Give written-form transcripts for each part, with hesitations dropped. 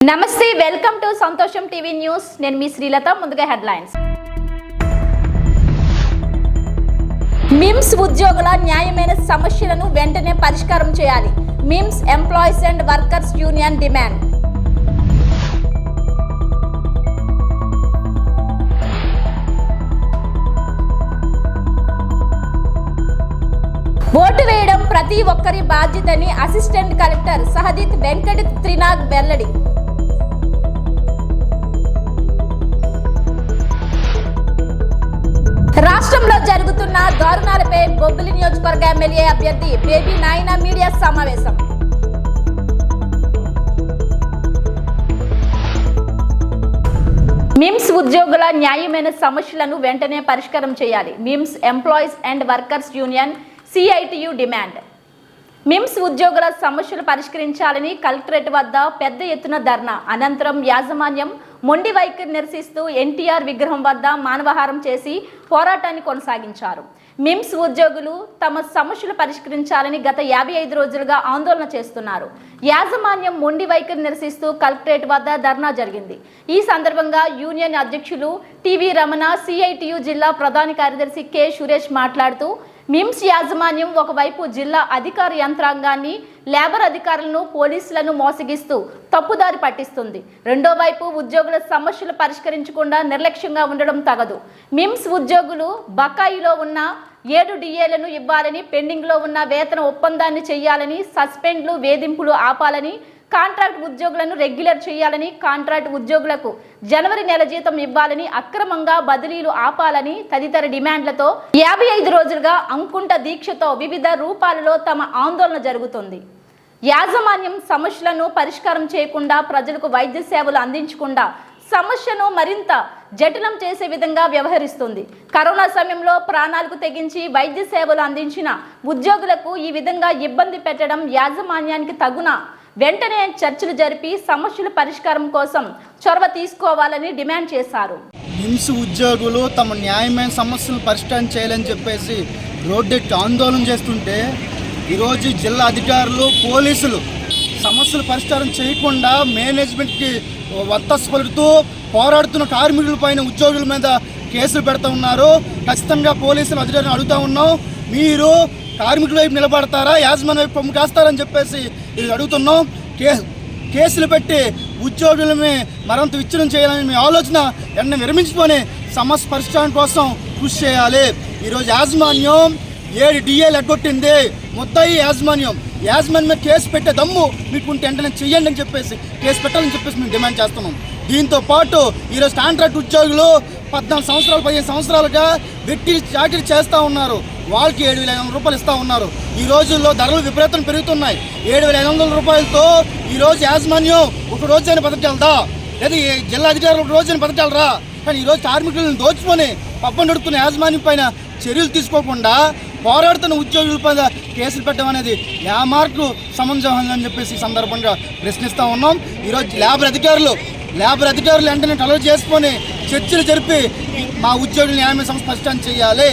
నమస్తే welcome to సంతోషం TV news నేను మీ శ్రీలత ముందుగా హెడ్లైన్స్ మిమ్స్ ఉద్యోగుల న్యాయమైన సమస్యలను వెంటనే పరిష్కారం చేయాలి MIMS employees and workers union demand vote వేయడం ప్రతి ఒక్కరి బాధ్యతని అసిస్టెంట్ కలెక్టర్ సహదిత్ వెంకట్ త్రినాగ్ వెల్లడి రాష్ట్రంలో జరుగుతున్న దారుణాలపై బొబ్బిలి నియోజకవర్గ ఎమ్మెల్యే అభ్యర్థి బేబీ నాయన మీడియా సమావేశం మిమ్స్ ఉద్యోగుల న్యాయమైన సమస్యలను వెంటనే పరిష్కారం చేయాలి MIMS employees and workers union CITU demand MIMS ఉద్యోగుల సమస్యలు పరిష్కరించాలని కలెక్టరేట్ వద్ద పెద్ద ఎత్తున ధర్నా అనంతరం యాజమాన్యం మొండి వైఖరి నిరసిస్తూ NTR విగ్రహం వద్ద మానవహారం చేసి పోరాటాన్ని కొనసాగించారు మిమ్స్ ఉద్యోగులు తమ సమస్యలు పరిష్కరించాలని గత 55 రోజులుగా ఆందోళన చేస్తున్నారు యాజమాన్యం మొండి వైఖరి నిరసిస్తూ కలెక్టరేట్ వద్ద ధర్నా జరిగింది ఈ సందర్భంగా యూనియన్ అధ్యక్షులు TV రమణ CITU జిల్లా ప్రధాన కార్యదర్శి K సురేష్ మాట్లాడుతూ మిమ్స్ యాజమాన్యం ఒకవైపు జిల్లా అధికార యంత్రాంగాన్ని లేబర్ అధికారులను పోలీసులను మోసగిస్తూ తప్పుదారి పట్టిస్తుంది రెండో వైపు ఉద్యోగుల సమస్యలు పరిష్కరించకుండా నిర్లక్ష్యంగా ఉండడం తగదు మిమ్స్ ఉద్యోగులు బకాయిలో ఉన్న 7 DAలను ఇవ్వాలని పెండింగ్లో ఉన్న వేతన ఒప్పందాన్ని చేయాలని సస్పెండ్లు వేధింపులు ఆపాలని కాంట్రాక్ట్ ఉద్యోగులను రెగ్యులర్ చేయాలని కాంట్రాక్ట్ ఉద్యోగులకు జనవరి నెల జీతం ఇవ్వాలని అక్రమంగా బదిలీలు ఆపాలని తదితర డిమాండ్లతో 55 రోజులుగా అంకుంఠ దీక్షతో వివిధ రూపాలలో తమ ఆందోళన జరుగుతుంది యాజమాన్యం సమస్యలను పరిష్కారం చేయకుండా ప్రజలకు వైద్య సేవలు అందించకుండా సమస్యను మరింత జటిలం చేసే విధంగా వ్యవహరిస్తుంది కరోనా సమయంలో ప్రాణాలకు తెగించి వైద్య సేవలు అందించిన ఉద్యోగులకు ఈ విధంగా ఇబ్బంది పెట్టడం యాజమాన్యానికి తగున వెంటనే చర్చలు జరిపి సమస్యల పరిష్కారం కోసం చొరవ తీసుకోవాలని డిమాండ్ చేశారు మిమ్స్ ఉద్యోగులు తమ న్యాయమైన సమస్యలు పరిష్కారం చేయాలని చెప్పేసి రోడ్డెక్కి ఆందోళన చేస్తుంటే ఈరోజు జిల్లా అధికారులు పోలీసులు సమస్యలు పరిష్కారం చేయకుండా మేనేజ్మెంట్కి వత్తసు పలుకుతూ పోరాడుతున్న కార్మికుల పైన ఉద్యోగుల మీద కేసులు పెడుతూ ఉన్నారు ఖచ్చితంగా పోలీసులు అధికారులను అడుగుతూ ఉన్నాం మీరు కార్మికుల వైపు నిలబడతారా యాజమాన్య వైపు ప్రముఖ కాస్తారని చెప్పేసి ఇది అడుగుతున్నాం కేసులు పెట్టి ఉద్యోగులని మరింత విచ్ఛిన్నం చేయాలని మీ ఆలోచన వెంటనే విరమించుకొని సమస్య పరిష్కారం కోసం కృషి చేయాలి ఈరోజు యాజమాన్యం 7 DAలు ఎగ్గొట్టింది ముద్దాయి యాజమాన్యం మీద కేసు పెట్టే దమ్ము మీకుంటే వెంటనే చెయ్యండి అని చెప్పేసి కేసు పెట్టాలని చెప్పేసి మేము డిమాండ్ చేస్తున్నాం దీంతో పాటు ఈరోజు కాంట్రాక్ట్ ఉద్యోగులు 14 సంవత్సరాలు 15 సంవత్సరాలుగా వెట్టి చాకరీ చేస్తూ ఉన్నారు వాళ్ళకి 7,500 రూపాయలు ఇస్తూ ఉన్నారు ఈ రోజుల్లో ధరలు విపరీతం పెరుగుతున్నాయి 7,500 రూపాయలతో ఈరోజు యాజమాన్యం ఒక రోజైనా బతకగలదా లేదా జిల్లా అధికారులు ఒక రోజైనా బతకగలరా కానీ ఈరోజు కార్మికులను దోచుకొని పబ్బం నడుపుతున్న యాజమాన్యం పైన చర్యలు తీసుకోకుండా పోరాడుతున్న ఉద్యోగుల పైన కేసులు పెట్టడం అనేది మార్కు సమంజసం అని చెప్పేసి ఈ సందర్భంగా ప్రశ్నిస్తూ ఉన్నాం ఈరోజు లేబర్ అధికారులు వెంటనే టలర్ చేసుకొని చర్చలు జరిపి మా ఉద్యోగుల న్యాయమైన సమస్య పరిష్కారం చేయాలి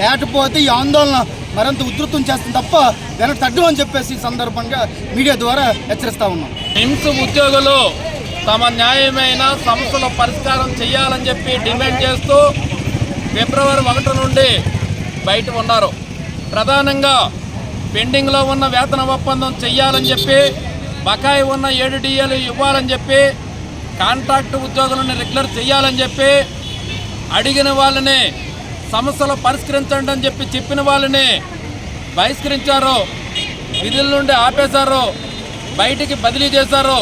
లేకపోతే ఈ ఆందోళన మరింత ఉధృతం చేస్తుంది తప్ప వెనక్కి తగ్గమని చెప్పేసి ఈ సందర్భంగా మీడియా ద్వారా హెచ్చరిస్తూ ఉన్నాం మిమ్స్ ఉద్యోగులు తమ న్యాయమైన సమస్యల పరిష్కారం చేయాలని చెప్పి డిమాండ్ చేస్తూ ఫిబ్రవరి 1 నుండి బయట ఉన్నారు ప్రధానంగా పెండింగ్లో ఉన్న వేతన ఒప్పందం చేయాలని చెప్పి బకాయి ఉన్న 7 DAలు ఇవ్వాలని చెప్పి కాంట్రాక్ట్ ఉద్యోగులను రెగ్యులర్ చేయాలని చెప్పి అడిగిన వాళ్ళని సమస్యలు పరిష్కరించండి అని చెప్పి చెప్పిన వాళ్ళని బహిష్కరించారు విధుల నుండి ఆపేశారు బయటికి బదిలీ చేశారు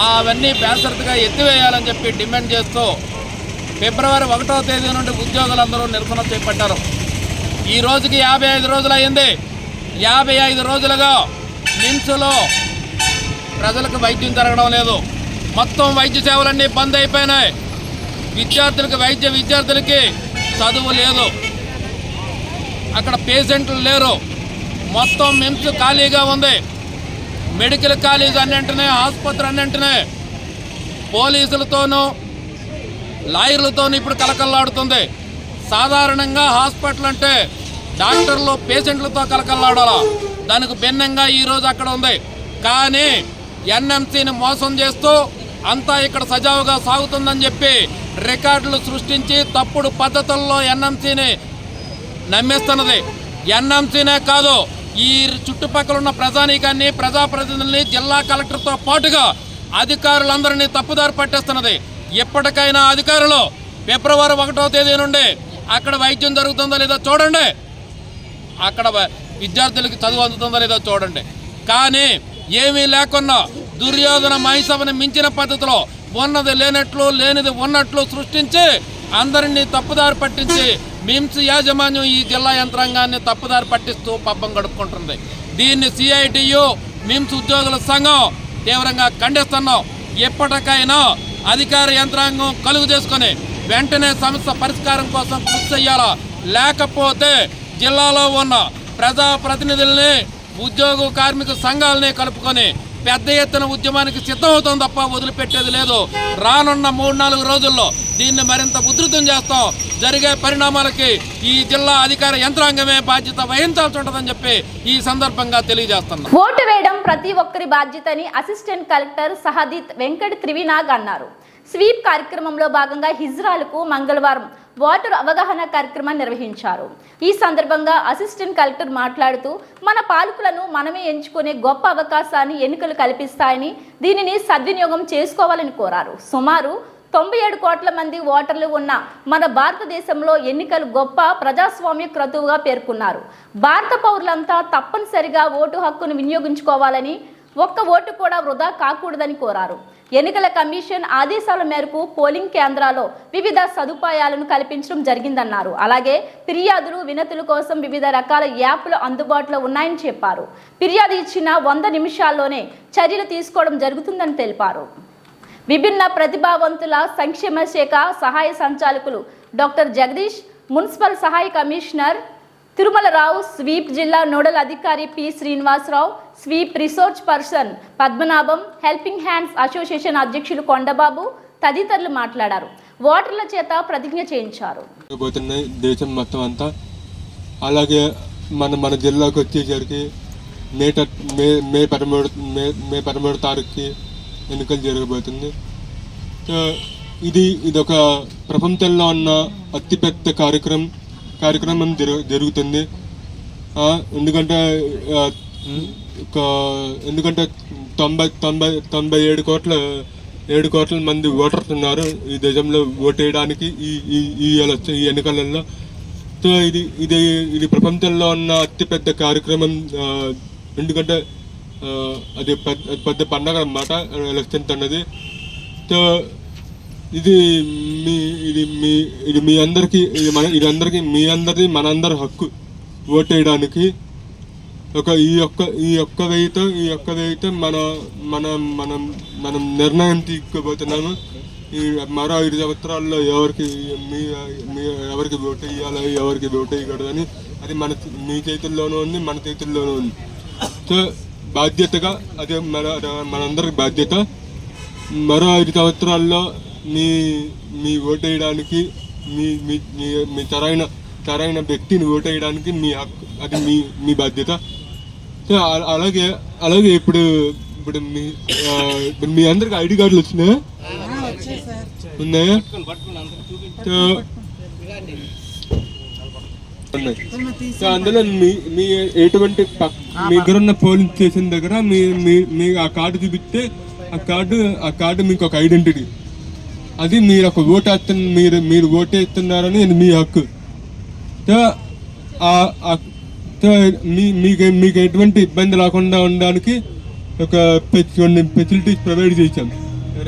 అవన్నీ బేసరతుగా ఎత్తివేయాలని చెప్పి డిమాండ్ చేస్తూ ఫిబ్రవరి 1వ తేదీ నుండి ఉద్యోగులందరూ నిరసన చేపట్టారు ఈ రోజుకి 55 రోజులు అయింది 55 రోజులుగా మిమ్స్లో ప్రజలకు వైద్యం జరగడం లేదు మొత్తం వైద్య సేవలన్నీ బంద్ అయిపోయినాయి విద్యార్థులకి చదువు లేదు అక్కడ పేషెంట్లు లేరు మొత్తం మిమ్స్ ఖాళీగా ఉంది మెడికల్ కాలేజ్ అన్నింటినీ ఆసుపత్రి అన్నింటినీ పోలీసులతోనూ లాయర్లతోనూ ఇప్పుడు కలకల్లాడుతుంది సాధారణంగా హాస్పిటల్ అంటే డాక్టర్లు పేషెంట్లతో కలకల్లాడాలా దానికి భిన్నంగా ఈరోజు అక్కడ ఉంది కానీ NMCని మోసం చేస్తూ అంతా ఇక్కడ సజావుగా సాగుతుందని చెప్పి రికార్డులు సృష్టించి తప్పుడు పద్ధతుల్లో ఎన్ఎంసీని నమ్మేస్తున్నది. ఎన్ఎంసీనే కాదు, ఈ చుట్టుపక్కల ఉన్న ప్రజానీకాన్ని, ప్రజాప్రతినిధుల్ని, జిల్లా కలెక్టర్తో పాటుగా అధికారులందరినీ తప్పుదారి పట్టేస్తున్నది. ఎప్పటికైనా అధికారులు ఫిబ్రవరి 1వ తేదీ నుండి అక్కడ వైద్యం జరుగుతుందో లేదో చూడండి, అక్కడ విద్యార్థులకి చదువు అందుతుందో లేదో చూడండి. కానీ ఏమీ లేకున్నా దుర్యోధన మహిసభని మించిన పద్ధతిలో ఉన్నది లేనట్లు, లేనిది ఉన్నట్లు సృష్టించి అందరినీ తప్పుదారి పట్టించి మిమ్స్ యాజమాన్యం ఈ జిల్లా యంత్రాంగాన్ని తప్పుదారి పట్టిస్తూ పబ్బం గడుపుకుంటుంది. దీన్ని సిఐటియు, మిమ్స్ ఉద్యోగుల సంఘం తీవ్రంగా ఖండిస్తున్నాం. ఎప్పటికైనా అధికార యంత్రాంగం కలుగు చేసుకొని వెంటనే సమస్య పరిష్కారం కోసం కృషి చేయాలా. లేకపోతే జిల్లాలో ఉన్న ప్రజాప్రతినిధుల్ని, ఉద్యోగ కార్మిక సంఘాలని కలుపుకొని పెద్ద ఎత్తున ఉద్యమానికి సిద్ధమవుతాం తప్ప వదిలిపెట్టేది లేదు. రానున్న 3-4 రోజుల్లో దీన్ని మరింత ఉధృతం చేస్తాం. జరిగే పరిణామాలకి ఈ జిల్లా అధికార యంత్రాంగమే బాధ్యత వహించాల్సి ఉంటుందని చెప్పి ఈ సందర్భంగా తెలియజేస్తున్నాం. ఓటు వేయడం ప్రతి ఒక్కరి బాధ్యతని అసిస్టెంట్ కలెక్టర్ సహదీత్ వెంకట్ త్రివినాగ్ అన్నారు. స్వీప్ కార్యక్రమంలో భాగంగా హిజ్రాలకు మంగళవారం ఓటర్ అవగాహన కార్యక్రమాన్ని నిర్వహించారు. ఈ సందర్భంగా అసిస్టెంట్ కలెక్టర్ మాట్లాడుతూ మన పాలకులను మనమే ఎంచుకునే గొప్ప అవకాశాన్ని ఎన్నికలు కల్పిస్తాయని, దీనిని సద్వినియోగం చేసుకోవాలని కోరారు. సుమారు 97 కోట్ల మంది ఓటర్లు ఉన్న మన భారతదేశంలో ఎన్నికలు గొప్ప ప్రజాస్వామ్య క్రతువుగా పేర్కొన్నారు. భారత పౌరులంతా తప్పనిసరిగా ఓటు హక్కును వినియోగించుకోవాలని, ఒక్క ఓటు కూడా వృధా కాకూడదని కోరారు. ఎన్నికల కమిషన్ ఆదేశాల మేరకు పోలింగ్ కేంద్రాల్లో వివిధ సదుపాయాలను కల్పించడం జరిగిందన్నారు. అలాగే ఫిర్యాదులు, వినతుల కోసం వివిధ రకాల యాప్లు అందుబాటులో ఉన్నాయని చెప్పారు. ఫిర్యాదు ఇచ్చిన 100 నిమిషాల్లోనే చర్యలు తీసుకోవడం జరుగుతుందని తెలిపారు. విభిన్న ప్రతిభావంతుల సంక్షేమ శాఖ సహాయ సంచాలకులు డాక్టర్ జగదీష్, మున్సిపల్ సహాయ కమిషనర్ తిరుమలరావు, స్వీప్ జిల్లా నోడల్ అధికారి P Srinivasarao, sweep resource person Padmanabham, helping hands association అధ్యక్షులు కొండబాబు తదితరులు మాట్లాడారు. ఓటర్ల చేత ప్రతిజ్ఞ చేయించారు. దేశం మొత్తం అంతా అలాగే మన జిల్లాకు వచ్చేసరికి మే 13 తారీఖుకి ఎన్నికలు జరగబోతుంది. ఇది ఒక ప్రపంచంలో ఉన్న అతిపెద్ద కార్యక్రమం జరుగుతుంది. ఎందుకంటే 97 కోట్ల మంది ఓటర్స్ ఉన్నారు ఈ దేశంలో ఓటు వేయడానికి ఈ ఎన్నికలలో. సో ఇది ప్రపంచంలో ఉన్న అతిపెద్ద కార్యక్రమం. ఎందుకంటే అది పెద్ద పండగ అన్నమాట ఎలక్షన్స్ అన్నది. సో ఇది మీ అందరికీ మీ అందరిది మనందరి హక్కు ఓటు వేయడానికి. ఈ ఒక్క వేయితో మనం నిర్ణయం తీసుకోబోతున్నాము. ఈ మరో 5 సంవత్సరాల్లో ఎవరికి ఓటు వేయాలి, ఎవరికి ఓటు వేయకూడదని అది మీ చేతుల్లోనూ ఉంది, మన చేతుల్లోనూ ఉంది. సో బాధ్యతగా అదే మనందరికి బాధ్యత. మరో 5 సంవత్సరాల్లో మీ ఓటు వేయడానికి, మీ సరైన వ్యక్తిని ఓటు వేయడానికి మీ హక్కు, అది మీ బాధ్యత. సో అలాగే ఇప్పుడు మీ అందరికి ఐడి కార్డులు వచ్చినాయా? ఉన్నాయా? సో అందులో మీ ఎటువంటి మీ దగ్గర ఉన్న పోలింగ్ స్టేషన్ దగ్గర మీ ఆ కార్డు చూపిస్తే ఆ కార్డు మీకు ఒక ఐడెంటిటీ. అది మీరు ఒక మీరు ఓటేస్తున్నారని మీ హక్కు. మీకు ఎటువంటి ఇబ్బంది లేకుండా ఉండడానికి కొన్ని ఫెసిలిటీస్ ప్రొవైడ్ చేశాం.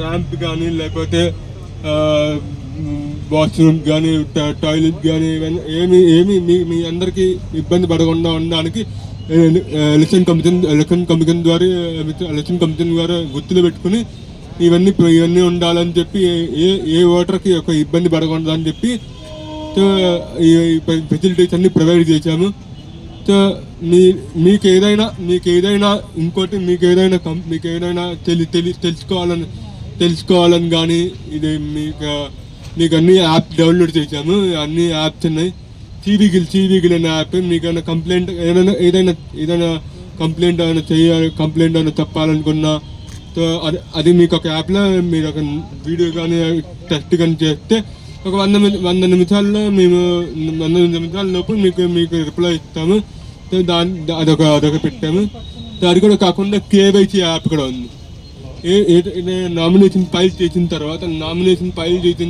ర్యాంప్ కానీ, లేకపోతే వాష్రూమ్ కానీ, టాయిలెట్ కానీ, ఏమి మీ అందరికీ ఇబ్బంది పడకుండా ఉండడానికి ఎలక్షన్ కమిషన్ ద్వారా గుర్తులు పెట్టుకుని ఇవన్నీ ఉండాలని చెప్పి, ఏ ఓటర్కి ఒక ఇబ్బంది పడకూడదు అని చెప్పి ఈ ఫెసిలిటీస్ అన్ని ప్రొవైడ్ చేశాము. సో మీకు ఏదైనా ఇంకోటి మీకు ఏదైనా తెలుసుకోవాలని కానీ ఇది మీకు అన్ని యాప్ డౌన్లోడ్ చేశాము. అన్ని యాప్స్ ఉన్నాయి. సివిగిల్ అనే యాప్. మీకు కంప్లైంట్ ఏదైనా కంప్లైంట్ ఏమైనా చెప్పాలనుకున్నా, సో అది మీకు ఒక యాప్లో మీరు ఒక వీడియో కానీ టెస్ట్ కానీ చేస్తే ఒక 100 నిమిషాల్లో మేము 100 నిమిషాల లోపు మీకు రిప్లై ఇస్తాము. సో అదొక పెట్టాము. సో అది కూడా కాకుండా కేవైసీ యాప్ కూడా ఉంది. నామినేషన్ ఫైల్ చేసిన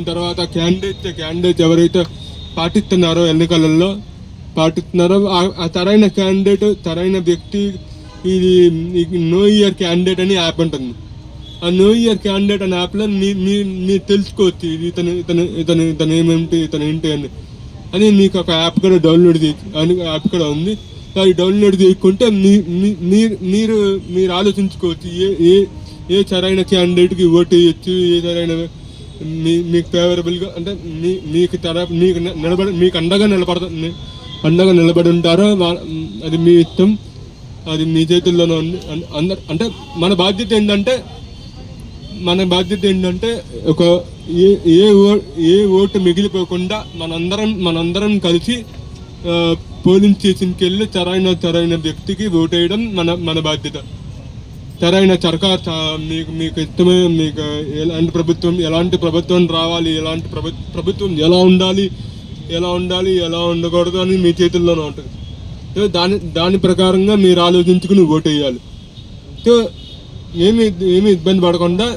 తర్వాత క్యాండిడేట్స్ ఎవరైతే పాటిస్తున్నారో ఎన్నికలలో ఆ సరైన క్యాండిడేట్ సరైన వ్యక్తి ఇది నో ఇయర్ క్యాండిడేట్ అని యాప్ ఉంటుంది. ఆ నో ఇయర్ క్యాండిడేట్ అనే యాప్లో మీరు తెలుసుకోవచ్చు ఇతను ఏమేంటి ఇతను ఏంటి అని మీకు ఒక యాప్ కూడా డౌన్లోడ్ యాప్ కూడా ఉంది. అది డౌన్లోడ్ చేసుకుంటే మీరు ఆలోచించుకోవచ్చు ఏ సరైన క్యాండిడేట్కి ఓటు వేయచ్చు, ఏ సరైన మీకు ఫేవరబుల్గా అంటే మీకు అండగా నిలబడి ఉంటారో అది మీ ఇష్టం, అది మీ చేతుల్లోనే ఉంది. అంటే మన బాధ్యత ఏంటంటే ఒక ఏ ఓటు మిగిలిపోకుండా మనందరం కలిసి పోలింగ్ స్టేషన్కి వెళ్ళి సరైన వ్యక్తికి ఓటు వేయడం మన బాధ్యత. సరైన సర్కార్ మీకు ఇష్టమే, మీకు ఎలాంటి ప్రభుత్వం రావాలి, ఎలాంటి ప్రభుత్వం ఎలా ఉండాలి ఎలా ఉండకూడదు అని మీ చేతుల్లోనే ఉంటుంది. సో దాని ప్రకారంగా మీరు ఆలోచించుకుని ఓటు వేయాలి. సో ఏమి ఇబ్బంది పడకుండా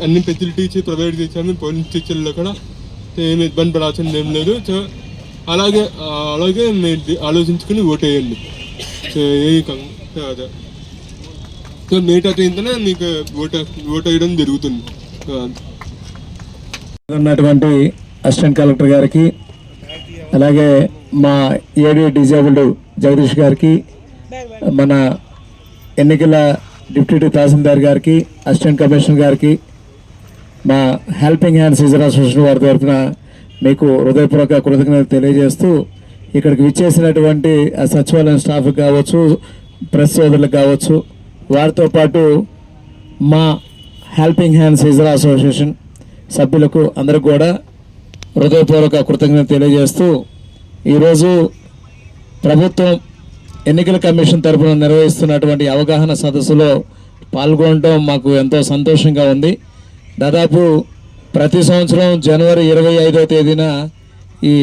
అన్ని ఫెసిలిటీస్ ప్రొవైడ్ చేశాము పోలింగ్ స్టేషన్లో కూడా. సో ఏమి ఇబ్బంది పడాల్సింది ఏం లేదు. సో అలాగే మీరు ఆలోచించుకుని ఓటు వేయండి. సో అదే సో మీటా ఏంటనే మీకు ఓటు వేయడం జరుగుతుంది. ఉన్నటువంటి అసిస్టెంట్ కలెక్టర్ గారికి, అలాగే మా ఏడీ డిజేబుల్డ్ జగదీష్ గారికి, మన ఎన్నికల డిప్యూటీ తహసీల్దార్ గారికి, అసిస్టెంట్ కమిషనర్ గారికి, మా హెల్పింగ్ హ్యాండ్స్ యూజర్ అసోసియేషన్ వారి తరఫున మీకు హృదయపూర్వక కృతజ్ఞతలు తెలియజేస్తూ, ఇక్కడికి విచ్చేసినటువంటి సచివాలయం స్టాఫ్ కావచ్చు, ప్రెస్ సోదరులకు కావచ్చు, వారితో పాటు మా హెల్పింగ్ హ్యాండ్స్ యూజర్ అసోసియేషన్ సభ్యులకు అందరికి కూడా హృదయపూర్వక కృతజ్ఞత తెలియజేస్తూ, ఈరోజు ప్రభుత్వం ఎన్నికల కమిషన్ తరఫున నిర్వహిస్తున్నటువంటి అవగాహన సదస్సులో పాల్గొనడం మాకు ఎంతో సంతోషంగా ఉంది. దాదాపు ప్రతి సంవత్సరం జనవరి 25వ తేదీన ఈ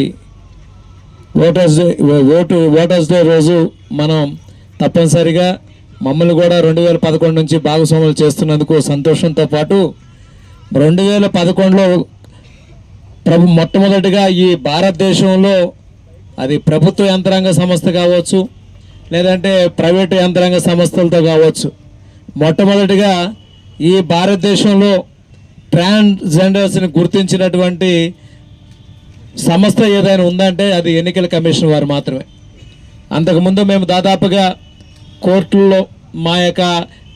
ఓటర్స్ డే రోజు మనం తప్పనిసరిగా మమ్మల్ని కూడా 2011 నుంచి భాగస్వాములు చేస్తున్నందుకు సంతోషంతో పాటు 2011లో మొట్టమొదటిగా ఈ భారతదేశంలో అది ప్రభుత్వ యంత్రాంగ సంస్థ కావచ్చు, లేదంటే ప్రైవేటు యంత్రాంగ సంస్థలతో కావచ్చు, మొట్టమొదటిగా ఈ భారతదేశంలో ట్రాన్స్జెండర్స్ని గుర్తించినటువంటి సంస్థ ఏదైనా ఉందంటే అది ఎన్నికల కమిషన్ వారు మాత్రమే. అంతకుముందు మేము దాదాపుగా కోర్టుల్లో మా యొక్క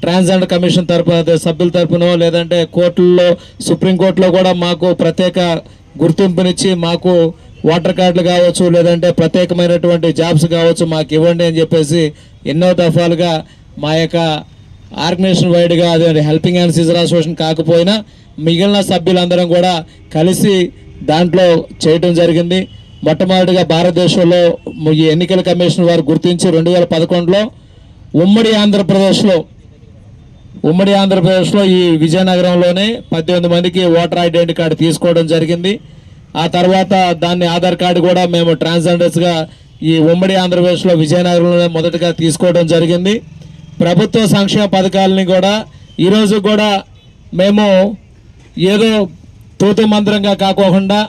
ట్రాన్స్జెండర్ కమిషన్ తరపున సభ్యుల తరపునో, లేదంటే కోర్టుల్లో సుప్రీంకోర్టులో కూడా మాకు ప్రత్యేక గుర్తింపునిచ్చి మాకు ఓటర్ కార్డులు కావచ్చు, లేదంటే ప్రత్యేకమైనటువంటి జాబ్స్ కావచ్చు మాకు ఇవ్వండి అని చెప్పేసి ఎన్నో దఫాలుగా మా యొక్క ఆర్గనైజేషన్ వైడ్గా అదే హెల్పింగ్ హ్యాండ్స్ యూజర్ అసోసియేషన్ కాకపోయినా మిగిలిన సభ్యులందరం కూడా కలిసి దాంట్లో చేయటం జరిగింది. మొట్టమొదటిగా భారతదేశంలో ఈ ఎన్నికల కమిషన్ వారు గుర్తించి 2011లో ఉమ్మడి ఆంధ్రప్రదేశ్లో ఈ విజయనగరంలోనే 18 మందికి ఓటర్ ఐడెంటిటీ కార్డు తీసుకోవడం జరిగింది. ఆ తర్వాత దాన్ని ఆధార్ కార్డు కూడా మేము ట్రాన్స్జెండర్స్గా ఈ ఉమ్మడి ఆంధ్రప్రదేశ్లో విజయనగరంలోనే మొదటగా తీసుకోవడం జరిగింది. ప్రభుత్వ సంక్షేమ పథకాలని కూడా ఈరోజు కూడా మేము ఏదో తూతు మంత్రంగా కాకోకుండా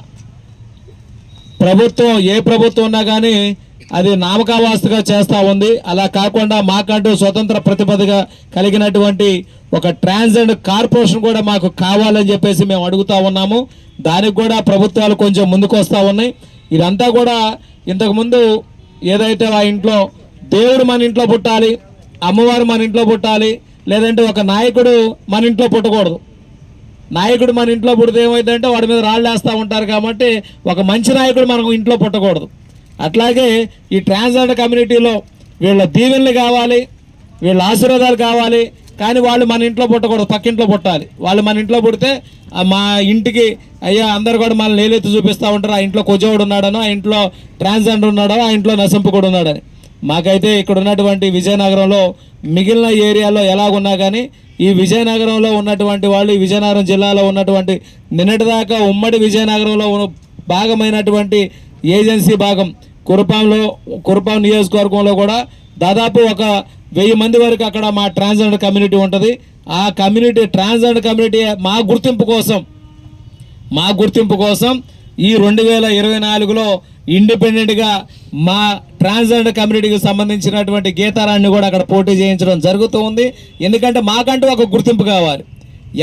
ఏ ప్రభుత్వం ఉన్నా కానీ అది నామకావాస్తుగా చేస్తూ ఉంది. అలా కాకుండా మాకంటూ స్వతంత్ర ప్రతిపదిగా కలిగినటువంటి ఒక ట్రాన్స్జెండర్ కార్పొరేషన్ కూడా మాకు కావాలని చెప్పేసి మేము అడుగుతూ ఉన్నాము. దానికి కూడా ప్రభుత్వాలు కొంచెం ముందుకు వస్తూ ఉన్నాయి. ఇదంతా కూడా ఇంతకుముందు ఏదైతే ఆ ఇంట్లో దేవుడు మన ఇంట్లో పుట్టాలి, అమ్మవారు మన ఇంట్లో పుట్టాలి, లేదంటే ఒక నాయకుడు మన ఇంట్లో పుట్టకూడదు. నాయకుడు మన ఇంట్లో పుడితే ఏమైందంటే వాడి మీద రాళ్ళు వేస్తూ ఉంటారు. కాబట్టి ఒక మంచి నాయకుడు మనకు ఇంట్లో పుట్టకూడదు. అట్లాగే ఈ ట్రాన్స్జెండర్ కమ్యూనిటీలో వీళ్ళ దీవెనలు కావాలి, వీళ్ళ ఆశీర్వాదాలు కావాలి, కానీ వాళ్ళు మన ఇంట్లో పుట్టకూడదు, పక్కింట్లో పుట్టాలి. వాళ్ళు మన ఇంట్లో పుడితే మా ఇంటికి అయ్యా అందరు కూడా మనల్ని లేలెత్తి చూపిస్తూ ఉంటారు. ఆ ఇంట్లో కొజోడు ఉన్నాడనో, ఆ ఇంట్లో ట్రాన్స్జెండర్ ఉన్నాడో, ఆ ఇంట్లో నశింపుకుడు ఉన్నాడని. మాకైతే ఇక్కడ ఉన్నటువంటి విజయనగరంలో మిగిలిన ఏరియాలో ఎలాగున్నా కానీ ఈ విజయనగరంలో ఉన్నటువంటి వాళ్ళు, ఈ విజయనగరం జిల్లాలో ఉన్నటువంటి నిన్నటిదాకా ఉమ్మడి విజయనగరంలో భాగమైనటువంటి ఏజెన్సీ భాగం కురుపాం నియోజకవర్గంలో కూడా దాదాపు ఒక 1000 మంది వరకు అక్కడ మా ట్రాన్స్జెండర్ కమ్యూనిటీ ఉంటుంది. ఆ కమ్యూనిటీ, ట్రాన్స్జెండర్ కమ్యూనిటీ మా గుర్తింపు కోసం ఈ 2024లో ఇండిపెండెంట్గా మా ట్రాన్స్జెండర్ కమ్యూనిటీకి సంబంధించినటువంటి గీతారాన్ని కూడా అక్కడ పోటీ చేయించడం జరుగుతూ ఉంది. ఎందుకంటే మాకంటూ ఒక గుర్తింపు కావాలి.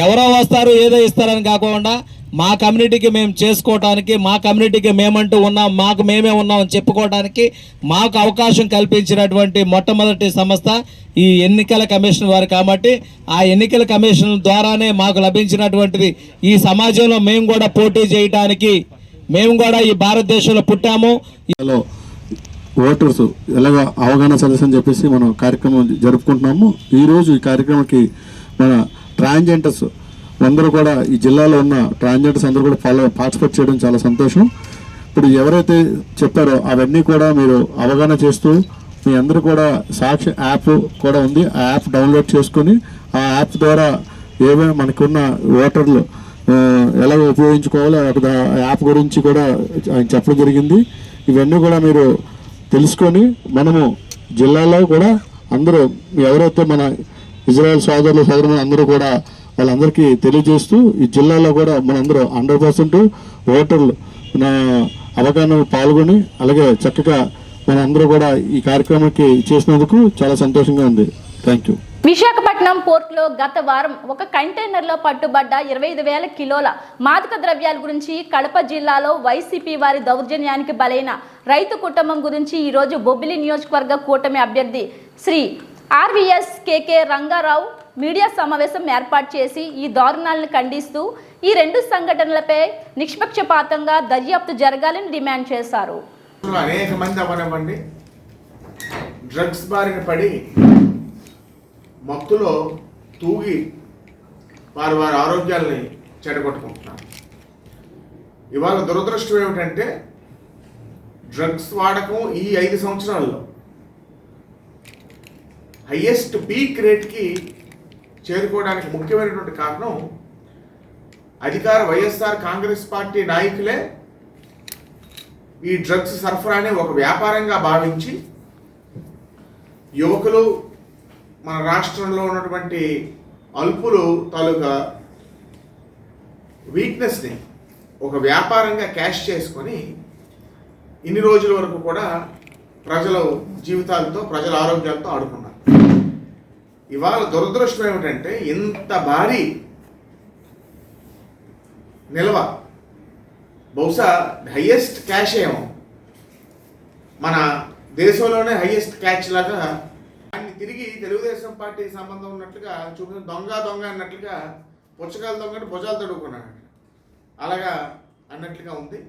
ఎవరో వస్తారు ఏదో ఇస్తారని కాకుండా మా కమ్యూనిటీకి మేము చేసుకోవటానికి, మా కమ్యూనిటీకి మేమంటూ ఉన్నాం, మాకు మేమే ఉన్నామని చెప్పుకోవడానికి మాకు అవకాశం కల్పించినటువంటి మొట్టమొదటి సంస్థ ఈ ఎన్నికల కమిషన్ వారు. కాబట్టి ఆ ఎన్నికల కమిషన్ ద్వారానే మాకు లభించినటువంటిది ఈ సమాజంలో మేము కూడా పోటీ చేయడానికి, మేము కూడా ఈ భారతదేశంలో పుట్టాము. ఓటర్స్ ఎలాగ అవగాహన సదస్సు అని చెప్పేసి మనం కార్యక్రమం జరుపుకుంటున్నాము. ఈరోజు ఈ కార్యక్రమానికి మన ట్రాన్స్జెండర్స్ అందరూ కూడా, ఈ జిల్లాలో ఉన్న ట్రాన్స్జెండర్స్ అందరూ కూడా పార్టిసిపేట్ చేయడం చాలా సంతోషం. ఇప్పుడు ఎవరైతే చెప్పారో అవన్నీ కూడా మీరు అవగాహన చేస్తూ మీ అందరూ కూడా సాక్షి యాప్ కూడా ఉంది, ఆ యాప్ డౌన్లోడ్ చేసుకొని ఆ యాప్ ద్వారా ఏమైనా మనకున్న ఓటర్లు ఎలా ఉపయోగించుకోవాలో ఆ యాప్ గురించి కూడా ఆయన చెప్పడం జరిగింది. ఇవన్నీ కూడా మీరు తెలుసుకొని మనము జిల్లాలో కూడా అందరూ ఎవరైతే మన ఇజ్రాయెల్ సోదరులు అందరూ కూడా వాళ్ళందరికీ తెలియజేస్తూ ఈ జిల్లాలో కూడా మనందరూ 100% ఓటర్లు అవగాహన పాల్గొని అలాగే చక్కగా మనందరూ కూడా ఈ కార్యక్రమానికి చేసినందుకు చాలా సంతోషంగా ఉంది. Thank you. విశాఖపట్నం పోర్టులో గత వారం ఒక కంటైనర్లో పట్టుబడ్డ 25,000 కిలోల మాదక ద్రవ్యాల గురించి, కడప జిల్లాలో వైసీపీ వారి దౌర్జన్యానికి బలైన రైతు కుటుంబం గురించి ఈరోజు బొబ్బిలి నియోజకవర్గ కూటమి అభ్యర్థి శ్రీ ఆర్వీఎస్ కేకే రంగారావు మీడియా సమావేశం ఏర్పాటు చేసి ఈ దారుణాలను ఖండిస్తూ ఈ 2 సంఘటనలపై నిష్పక్షపాతంగా దర్యాప్తు జరగాలని డిమాండ్ చేశారు. అనేక మంది అవనివ్వండి డ్రగ్స్ బారిన పడి మత్తులో తూగి వారి ఆరోగ్యాలని చెడగొట్టుకుంటున్నారు. ఇవాళ దురదృష్టం ఏమిటంటే డ్రగ్స్ వాడకం ఈ 5 సంవత్సరాల్లో హయ్యెస్ట్ పీక్ రేట్కి చేరుకోవడానికి ముఖ్యమైనటువంటి కారణం అధికార వైఎస్ఆర్ కాంగ్రెస్ పార్టీ నాయకులే ఈ డ్రగ్స్ సరఫరాని ఒక వ్యాపారంగా భావించి యువకులు మన రాష్ట్రంలో ఉన్నటువంటి అల్పులు తాలూకా వీక్నెస్ని ఒక వ్యాపారంగా క్యాష్ చేసుకొని ఇన్ని రోజుల వరకు కూడా ప్రజల జీవితాలతో, ప్రజల ఆరోగ్యాలతో ఆడుకున్నారు. ఇవాళ దురదృష్టం ఏమిటంటే ఇంత భారీ నిల్వ, బహుశా హయ్యెస్ట్ క్యాష్ ఏమో మన దేశంలోనే హయ్యెస్ట్ క్యాష్ లాగా దాన్ని తిరిగి తెలుగుదేశం పార్టీ సంబంధం ఉన్నట్లుగా చూపించి దొంగ అన్నట్లుగా పుచ్చకాయలు దొంగ భుజాలు తడుకున్నాడు అలాగా అన్నట్లుగా ఉంది.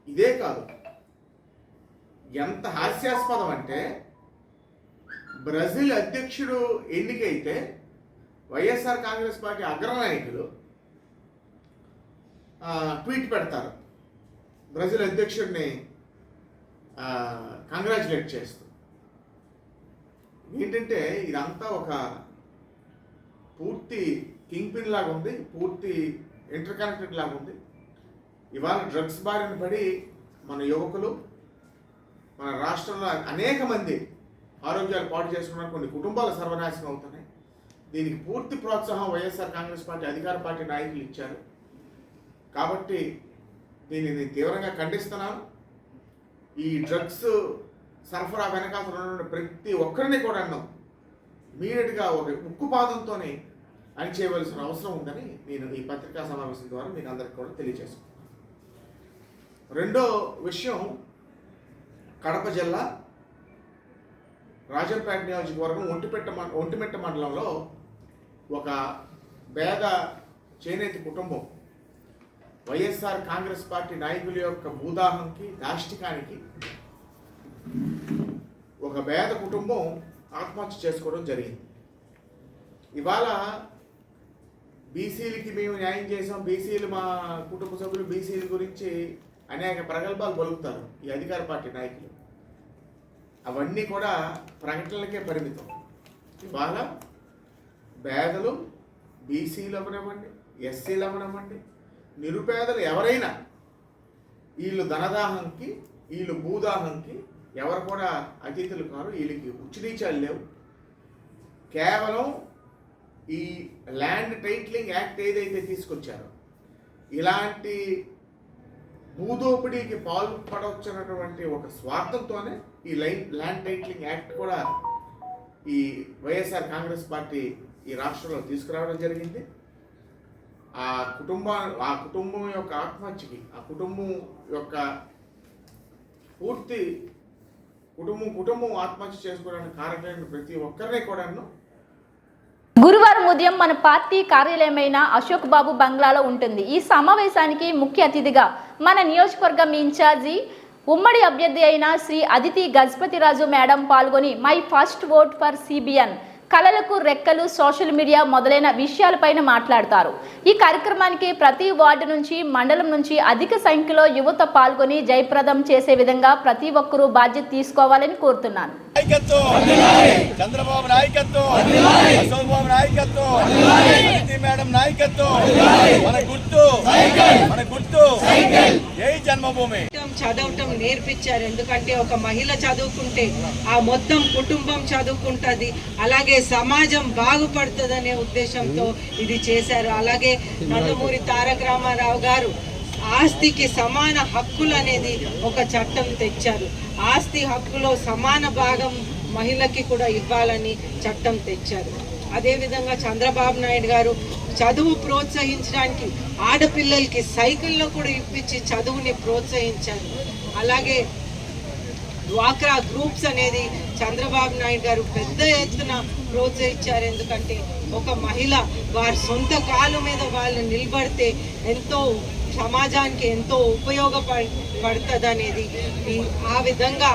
ఇదే కాదు, ఎంత హాస్యాస్పదం అంటే బ్రెజిల్ అధ్యక్షుడు ఎన్నికైతే వైఎస్ఆర్ కాంగ్రెస్ పార్టీ అగ్రనాయకులు ట్వీట్ పెడతారు బ్రెజిల్ అధ్యక్షుడిని కంగ్రాచులేట్ చేస్తూ. ఏంటంటే ఇదంతా ఒక పూర్తి కింగ్ పిన్ లాగా ఉంది, పూర్తి ఇంటర్ కనెక్టెడ్ లాగా ఉంది. ఇవాళ డ్రగ్స్ బారిన పడి మన యువకులు, మన రాష్ట్రంలో అనేక మంది ఆరోగ్యాలు పాటు చేసుకున్న కొన్ని కుటుంబాలు సర్వనాశనం అవుతున్నాయి. దీనికి పూర్తి ప్రోత్సాహం వైఎస్ఆర్ కాంగ్రెస్ పార్టీ అధికార పార్టీ నాయకులు ఇచ్చారు. కాబట్టి దీనిని తీవ్రంగా ఖండిస్తున్నాను. ఈ డ్రగ్స్ సరఫరా వెనకాల ప్రతి ఒక్కరిని కూడా ఇమీడియట్గా ఒక ఉక్కుపాదంతో అణిచేయవలసిన అవసరం ఉందని నేను ఈ పత్రికా సమావేశం ద్వారా మీకు అందరికీ కూడా తెలియజేస్తున్నాను. రెండో విషయం, కడప జిల్లా రాజంపేట నియోజకవర్గం ఒంటిమిట్ట మండలంలో ఒక పేద చేనేత కుటుంబం వైఎస్ఆర్ కాంగ్రెస్ పార్టీ నాయకుల యొక్క భూదాహంకి, దాష్టికానికి ఒక పేద కుటుంబం ఆత్మహత్య చేసుకోవడం జరిగింది. ఇవాళ బీసీలకి మేము న్యాయం చేసాం, బీసీలు మా కుటుంబ సభ్యులు బీసీల గురించి అనేక ప్రగల్భాలు పలుకుతారు ఈ అధికార పార్టీ నాయకులు. అవన్నీ కూడా ప్రకటనలకే పరిమితం. ఇవాళ పేదలు, బీసీలు అవనివ్వండి, ఎస్సీలు అవనివ్వండి, నిరుపేదలు ఎవరైనా వీళ్ళు ధనదాహంకి, వీళ్ళు భూదాహంకి ఎవరు కూడా అతిథులు కారు. వీళ్ళకి ఉచినీచాలు లేవు. కేవలం ఈ ల్యాండ్ టైటిలింగ్ యాక్ట్ ఏదైతే తీసుకొచ్చారో ఇలాంటి భూదోపిడీకి పాల్పడవచ్చినటువంటి ఒక స్వార్థంతోనే ఈ ల్యాండ్ టైటిలింగ్ యాక్ట్ కూడా ఈ వైఎస్ఆర్ కాంగ్రెస్ పార్టీ ఈ రాష్ట్రంలో తీసుకురావడం జరిగింది. ఆ కుటుంబం యొక్క ఆత్మహత్యకి, ఆ కుటుంబం యొక్క పూర్తి కుటుంబం ఆత్మహత్య చేసుకోవడానికి కారణమైన ప్రతి ఒక్కరిని కూడాను గురువారం ఉదయం మన పార్టీ కార్యాలయమైన అశోక్ బాబు బంగ్లాలో ఉంటుంది. ఈ సమావేశానికి ముఖ్య అతిథిగా మన నియోజకవర్గం ఇన్ఛార్జి ఉమ్మడి అభ్యర్థి అయిన శ్రీ అదితి గజపతిరాజు మేడం పాల్గొని my first vote for CBN, కళలకు రెక్కలు, సోషల్ మీడియా మొదలైన విషయాలపైన మాట్లాడతారు. ఈ కార్యక్రమానికి ప్రతి వార్డు నుంచి, మండలం నుంచి అధిక సంఖ్యలో యువత పాల్గొని జయప్రదం చేసే విధంగా ప్రతి ఒక్కరూ బాధ్యత తీసుకోవాలని కోరుతున్నాను. చంద్రబాబు నాయకత్వం, అశోక్ బాబు నాయకత్వం, మేడం నాయకత్వం, మన గుర్తు జై జన్మభూమి. చదవటం నేర్పించారు. ఎందుకంటే ఒక మహిళ చదువుకుంటే ఆ మొత్తం కుటుంబం చదువుకుంటుంది, అలాగే సమాజం బాగుపడుతుందనే ఉద్దేశంతో ఇది చేశారు. అలాగే నందమూరి తారక రామారావు గారు ఆస్తికి సమాన హక్కులు అనేది ఒక చట్టం తెచ్చారు. ఆస్తి హక్కులో సమాన భాగం మహిళకి కూడా ఇవ్వాలని చట్టం తెచ్చారు. అదేవిధంగా చంద్రబాబు నాయుడు గారు చదువు ప్రోత్సహించడానికి ఆడపిల్లలకి సైకిల్లో కూడా ఇప్పించి చదువుని ప్రోత్సహించారు. అలాగే డ్వాక్రా గ్రూప్స్ అనేది చంద్రబాబు నాయుడు గారు పెద్ద ఎత్తున ప్రోత్సహించారు. ఎందుకంటే ఒక మహిళ వారి సొంత కాళ్ళ మీద వాళ్ళు నిలబడితే ఎంతో సమాజానికి ఎంతో ఉపయోగపడుతుంది అనేది ఆ విధంగా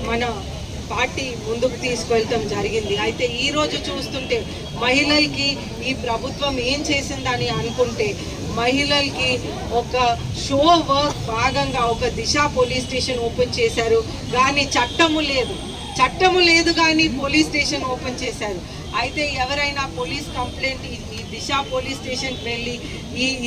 మన పార్టీ ముందుకు తీసుకెళ్ళటం జరిగింది. అయితే ఈరోజు చూస్తుంటే మహిళలకి ఈ ప్రభుత్వం ఏం చేసిందని అనుకుంటే మహిళలకి ఒక షో వర్క్ భాగంగా ఒక దిశ పోలీస్ స్టేషన్ ఓపెన్ చేశారు. కానీ చట్టము లేదు కానీ పోలీస్ స్టేషన్ ఓపెన్ చేశారు. అయితే ఎవరైనా పోలీస్ కంప్లైంట్ ఈ దిశ పోలీస్ స్టేషన్కి వెళ్ళి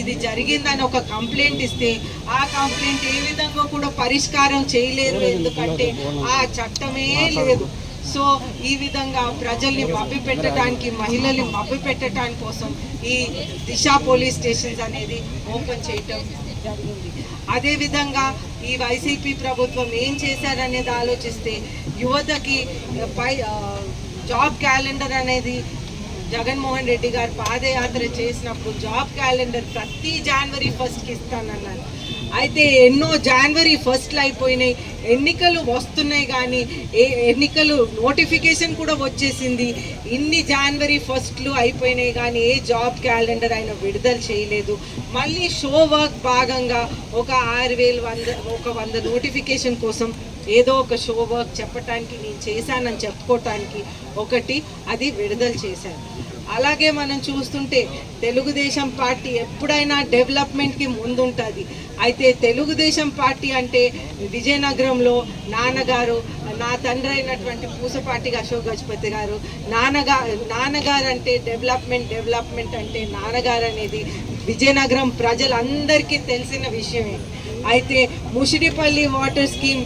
ఇది జరిగిందని ఒక కంప్లైంట్ ఇస్తే ఆ కంప్లైంట్ ఏ విధంగా కూడా పరిష్కారం చేయలేరు. ఎందుకంటే ఆ చట్టమే లేదు. సో ఈ విధంగా ప్రజల్ని మభ్యపెట్టడానికి, మహిళల్ని మభ్యపెట్టడానికి కోసం ఈ దిశ పోలీస్ స్టేషన్స్ అనేది ఓపెన్ చేయటం జరిగింది. అదేవిధంగా ఈ వైసీపీ ప్రభుత్వం ఏం చేశారనేది ఆలోచిస్తే యువతకి జాబ్ క్యాలెండర్ అనేది జగన్మోహన్ రెడ్డి గారు పాదయాత్ర చేసినప్పుడు జాబ్ క్యాలెండర్ ప్రతి జనవరి 1కి ఇస్తానన్నారు. అయితే ఎన్నో జనవరి 1లు అయిపోయినాయి, ఎన్నికలు వస్తున్నాయి కానీ ఎన్నికలు నోటిఫికేషన్ కూడా వచ్చేసింది. ఇన్ని జనవరి 1లు అయిపోయినాయి కానీ ఏ జాబ్ క్యాలెండర్ ఆయన విడుదల చేయలేదు. మళ్ళీ షో వర్క్ భాగంగా ఒక 6,100 నోటిఫికేషన్ కోసం ఏదో ఒక షో వర్క్ చెప్పటానికి, నేను చేశానని చెప్పుకోవటానికి ఒకటి అది విడుదల చేశాను. అలాగే మనం చూస్తుంటే తెలుగుదేశం పార్టీ ఎప్పుడైనా డెవలప్మెంట్కి ముందుంటుంది. అయితే తెలుగుదేశం పార్టీ అంటే విజయనగరంలో నాన్నగారు, నా తండ్రి అయినటువంటి పూసపాటి అశోక్ గజపతి గారు, నాన్నగారు అంటే డెవలప్మెంట్ అంటే నాన్నగారు అనేది విజయనగరం ప్రజలందరికీ తెలిసిన విషయమే. అయితే ముషిడిపల్లి వాటర్ స్కీమ్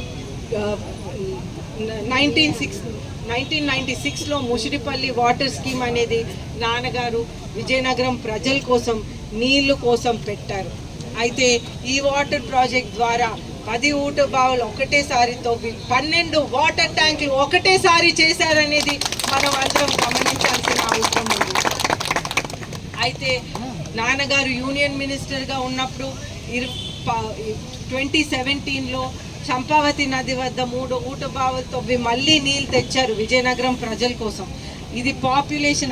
1996లో ముషిడిపల్లి వాటర్ స్కీమ్ అనేది నాన్నగారు విజయనగరం ప్రజల కోసం, నీళ్ళు కోసం పెట్టారు. అయితే ఈ వాటర్ ప్రాజెక్ట్ ద్వారా 10 ఊట బావులు ఒకటేసారి తవ్వి 12 వాటర్ ట్యాంకులు ఒకటేసారి చేశారనేది మనం అందరం గమనించాల్సిన అవసరం ఉంది. అయితే నాన్నగారు యూనియన్ మినిస్టర్గా ఉన్నప్పుడు 2017లో చంపావతి నది వద్ద 3 ఊట బావులు తవ్వి మళ్ళీ నీళ్ళు తెచ్చారు విజయనగరం ప్రజల కోసం. ఇది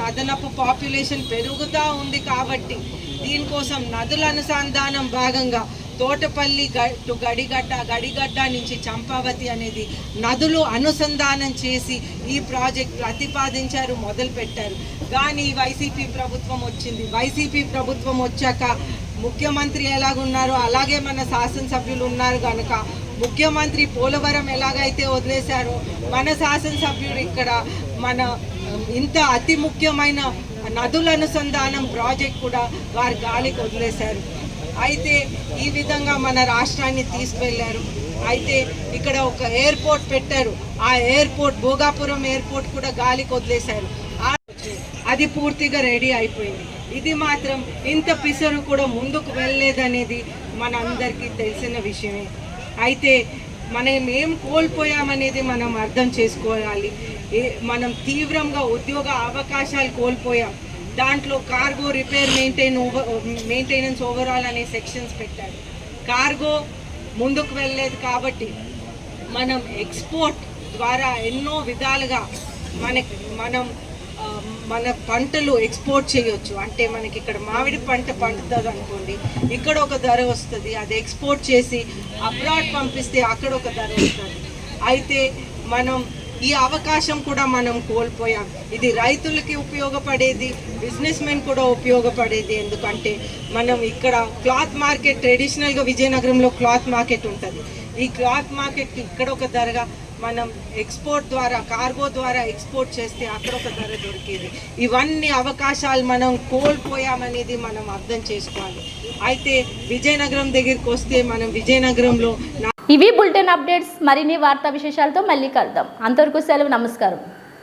అదనపు పాపులేషన్ పెరుగుతూ ఉంది కాబట్టి దీనికోసం నదుల అనుసంధానం భాగంగా తోటపల్లి టు గడిగడ్డ నుంచి చంపావతి అనేది నదులు అనుసంధానం చేసి ఈ ప్రాజెక్ట్ ప్రతిపాదించారు, మొదలుపెట్టారు. కానీ వైసీపీ ప్రభుత్వం వచ్చింది. వైసీపీ ప్రభుత్వం వచ్చాక ముఖ్యమంత్రి ఎలాగున్నారో అలాగే మన శాసనసభ్యులు ఉన్నారు కనుక ముఖ్యమంత్రి పోలవరం ఎలాగైతే వదిలేశారో మన శాసనసభ్యుడు ఇక్కడ మన ఇంత అతి ముఖ్యమైన నదుల అనుసంధానం ప్రాజెక్ట్ కూడా వారి గాలికి వదిలేశారు. అయితే ఈ విధంగా మన రాష్ట్రాన్ని తీసుకువెళ్ళారు. అయితే ఇక్కడ ఒక ఎయిర్పోర్ట్ పెట్టారు. ఆ ఎయిర్పోర్ట్ భోగాపురం ఎయిర్పోర్ట్ కూడా గాలికి వదిలేశారు. అది పూర్తిగా రెడీ అయిపోయింది. ఇది మాత్రం ఇంత పిసరు కూడా ముందుకు వెళ్ళలేదనేది మన అందరికీ తెలిసిన విషయమే. అయితే మనం ఏం కోల్పోయామనేది మనం అర్థం చేసుకోవాలి. మనం తీవ్రంగా ఉద్యోగ అవకాశాలు కోల్పోయాం. దాంట్లో కార్గో రిపేర్ మెయింటెనెన్స్ ఓవరాల్ అనే సెక్షన్స్ పెట్టారు. కార్గో ముందుకు వెళ్ళలేదు కాబట్టి మనం ఎక్స్పోర్ట్ ద్వారా ఎన్నో విధాలుగా మనం మన పంటలు ఎక్స్పోర్ట్ చేయొచ్చు. అంటే మనకి ఇక్కడ మామిడి పంట పండుతుంది అనుకోండి, ఇక్కడ ఒక ధర వస్తుంది. అది ఎక్స్పోర్ట్ చేసి అబ్రాడ్ పంపిస్తే అక్కడ ఒక ధర వస్తుంది. అయితే మనం ఈ అవకాశం కూడా మనం కోల్పోయాం. ఇది రైతులకి ఉపయోగపడేది, బిజినెస్ మెన్ కూడా ఉపయోగపడేది. ఎందుకంటే మనం ఇక్కడ క్లాత్ మార్కెట్, ట్రెడిషనల్గా విజయనగరంలో క్లాత్ మార్కెట్ ఉంటుంది. ఈ క్లాత్ మార్కెట్కి ఇక్కడ ఒక ధరగా మనం ఎక్స్పోర్ట్ ద్వారా కార్గో ద్వారా ఎక్స్పోర్ట్ చేస్తే అక్కడ ఒక ధర దొరికేది. ఇవన్నీ అవకాశాలు మనం కోల్పోయామనేది మనం అర్థం చేసుకోవాలి. అయితే విజయనగరం దగ్గరికి వస్తే మనం విజయనగరంలో ఇవి బులెటిన్ అప్డేట్స్. మరిన్ని వార్తా విశేషాలతో మళ్ళీ కలుద్దాం. అంతవరకు సెలవు. నమస్కారం.